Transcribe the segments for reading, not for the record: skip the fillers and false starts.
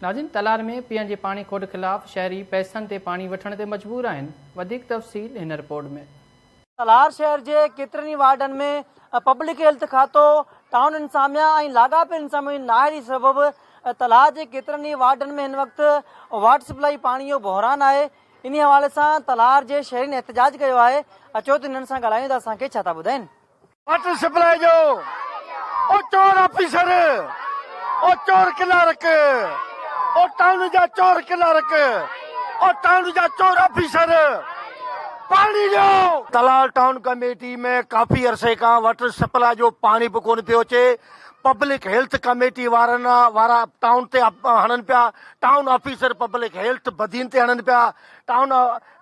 नाज़रीन, तलार में पीअण जे पाणी खोट ख़िलाफ़ शहरी पैसनि ते पाणी वठण ते मजबूर आहिनि। वधीक तफ़सील हिन रिपोर्ट में। तलार शहर जे केतिरनि वार्डन में पब्लिक हेल्थ खातो, टाउन इंतजामिया ऐं लाॻापियल इंतजामिया नाहे सबबि तलार जे केतिरनि वार्डन में हिन वक़्तु वाटर सप्लाई पाणी जो बहिरान आहे। इन हवाले सां तलार जे शहरीनि एहतजाज कयो आहे। अचो त हिननि सां ॻाल्हायूं त असांखे छा था ॿुधाइनि। वाटर सप्लाई जो ओ चोर ऑफिसर, ओ चोर क्लर्क, ओ टाउन जा चोर क्लर्क, ओ टाउन जा चोर ऑफिसर पानी जो तलार टाउन कमेटी में काफ़ी अरसे खां वाटर सप्लाई जो पानी बि कोन पियो अचे। पब्लिक हेल्थ कमेटी वारा टाउन ते हणनि पिया, town officer public health Badin ते हणनि पिया।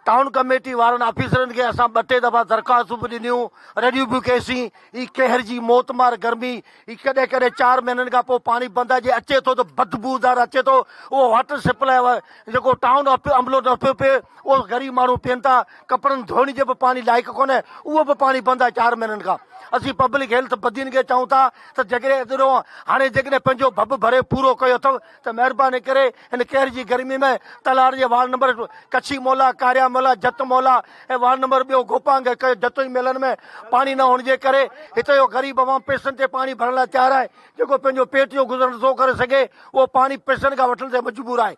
टाउन कमेटी वारनि ऑफिसरनि खे असां 2-3 दफ़ा दरख़्वास्तूं बि ॾिनियूं, रड़ियूं बि कईसीं। ही कहर जी मौतमार गर्मी, ही कॾहिं कॾहिं 4 महीननि खां पोइ पाणी बंदि आहे, जे अचे थो त बदबूदार अचे थो। उहो वाटर सप्लाई जेको टाउन अमलो न पियो पिए, उहो ग़रीब माण्हू पीअनि था। कपिड़नि धोइण जो बि पाणी लाइक़ु कोन्हे, उहो बि पाणी बंदि आहे 4 महीननि खां। असीं पब्लिक हेल्थ बदीन खे चऊं था त हाणे जेकॾहिं पंहिंजो भब भरे पूरो कयो अथव त महिरबानी करे हिन कहर जी गर्मी में तलार जे वार्ड नंबर कच्छी मोला, कारिया मोला, जत मोला ऐं वार्ड नंबर ॿियो गोपांग जतोई मेलनि में पाणी न हुअण जे करे हिते जो ग़रीब अवाम पैसनि ते पाणी भरण लाइ तयारु आहे। जेको पंहिंजो पेट जो गुज़र नथो करे सघे, उहो पाणी पैसनि खां वठण ते मजबूर आहे।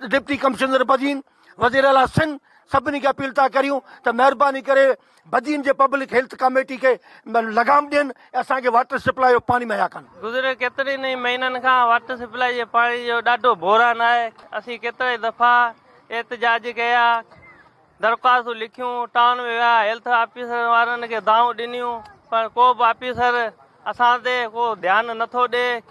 डिप्टी कमिश्नर बदीन, वज़ीर आला सिंध सभिनी खे अपील था करियूं त महिरबानी करे बदीन जे पब्लिक हेल्थ कमेटी खे लगाम ॾियनि, असांखे वाटर सप्लाई जो पाणी मुहैया कनि। गुज़िरे केतिरनि महीननि खां वाटर सप्लाई जे पाणी जो ॾाढो बहिरान आहे। असीं केतिरे दफ़ा एहतजाज कया, दरख़्वास्तूं लिखियूं, टाउन में विया, हेल्थ ऑफिसर वारनि खे दाऊं ॾिनियूं, पर को बि ऑफिसर असां ते को ध्यानु नथो ॾिए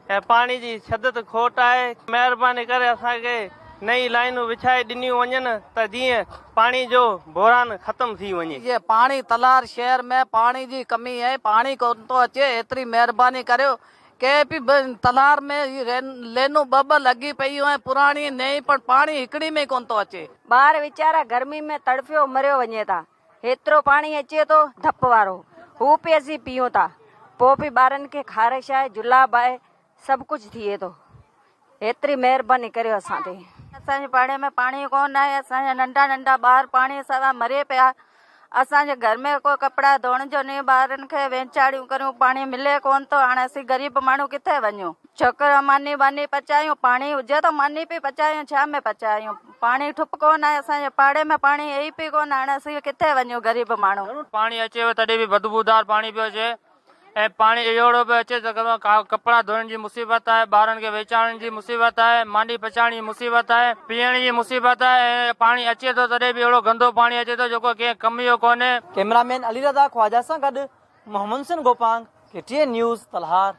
ऐं पाणी जी शदत खोट आहे। महिरबानी करे असांखे नई लाइनूं विछाए ॾिनियूं वञनि त जीअं पाणी जो बहिरान ख़तमु थी वञे। ये पाणी तलार शहर में पानी जी कमी है, पानी कोन थो अचे। एतिरी महिरबानी करियो के बि तलार में लेनूं ॿ लॻी पयूं आहिनि, पुराणी नई, पर पाणी हिकिड़ी में कोन थो अचे। ॿार वीचारा गर्मी में तड़फियो मरियो वञे था। हेतिरो पाणी अचे थो धप वारो, हू पे असीं पीयूं था, पोइ बि ॿारनि खे ख़ारिश आहे, जुलाब आहे, सभु कुझु थिए थो। एतिरी महिरबानी करियो असां ते। असांजे पाड़े में पाणी कोन आहे, असांजा नंढा नंढा ॿार पाणी सां मरे पिया। असांजे घर में कोई कपिड़ा धोइण जो न, ॿारनि खे वेचाड़ियूं करियूं, पाणी मिले कोन थो। हाणे असीं ग़रीब माण्हू किथे वञूं? छोकिरा मानी वानी पचायूं, पाणी हुजे त मानी पई पचायूं, छा में पचायूं? पाणी ठुप कोन आहे, असांजे पाड़े में पाणी ई पई कोन। हाणे असीं किथे वञूं ग़रीब माण्हू? पाणी अचेव तॾहिं बि बदबूदार पाणी पियो अचे ऐं पाणी अहिड़ो बि अचे त कपिड़ा धोइण जी मुसीबत आहे, ॿारनि खे वेचाइण जी मुसीबत आहे, मानी पचाइण जी मुसीबत आहे, पीअण जी मुसीबत आहे। ऐं पाणी अचे थो तॾहिं बि अहिड़ो गंदो पाणी अचे थो जेको कंहिं कम जो कोन्हे। कैमरामैन अली रज़ा ख्वाजा सां गॾु मोहम्मद हुसैन गोपांग, KTN न्यूज़ तलहार।